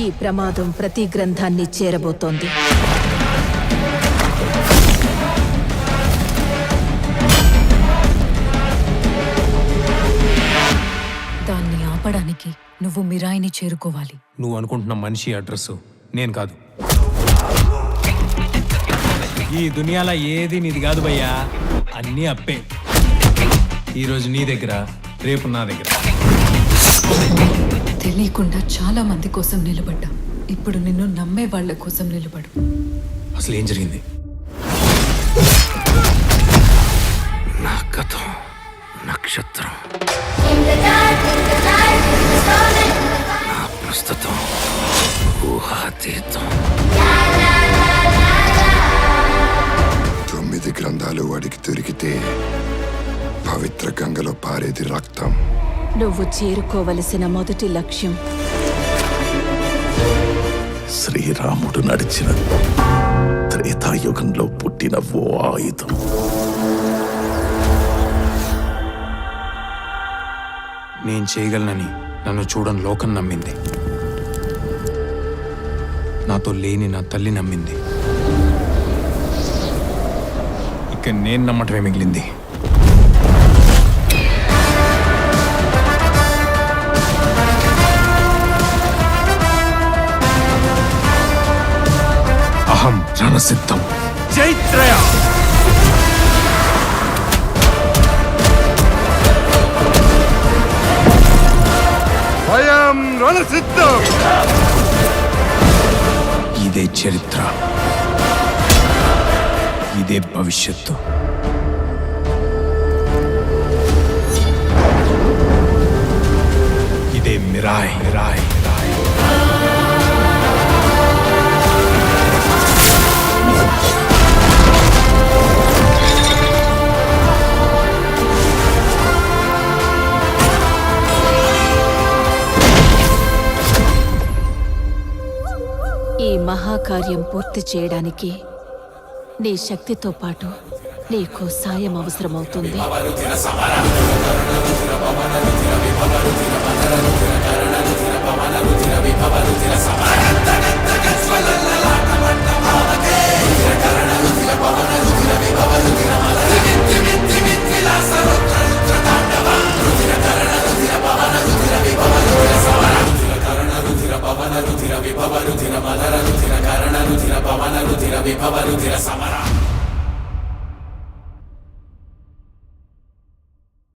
ఈ ప్రమాదం ప్రతి గ్రంథాన్ని చేరబోతోంది. దాన్ని ఆపడానికి నువ్వు మిరాయిని చేరుకోవాలి. నువ్వు అనుకుంటున్న మనిషి అడ్రస్ నేను కాదు. ఈ దునియాలో ఏది నీది కాదు భయ్యా, అన్నీ అప్పే. ఈరోజు నీ దగ్గర, రేపు నా దగ్గర. తెలియకుండా చాలా మంది కోసం నిలబడ్డా. ఇప్పుడు నిన్ను నమ్మే వాళ్ళ కోసం నిలబడు. అసలు ఏం జరిగింది? నా గతం నక్షత్రం, నా ప్రస్తుతం ఊహాతీతం. 9 గ్రంథాలు వాడికి దొరికితే పవిత్ర గంగలో పారేది రక్తం. నువ్వు చేరుకోవలసిన మొదటి లక్ష్యం శ్రీరాముడు నడిచిన త్రేతాయుగంలో పుట్టిన ఓ ఆయుధం. నేను చేయగలనని నన్ను చూడని లోకం నమ్మింది. నాతో లేని నా తల్లి నమ్మింది. ఇక నేను నమ్మటమే మిగిలింది. అహం రణసిద్ధం. జైత్రయ. భయం రణసిద్ధం. ఇదే చరిత్ర, ఇదే భవిష్యత్తు. ఇదే మిరాయ్. ఈ మహాకార్యం పూర్తి చేయడానికి నీ శక్తితో పాటు నీకు సాయం అవసరమవుతుంది. పవన రుధిర మదర రుధిర కరణ రుధిర పవన రుధిర విభవ రుధిర సమర.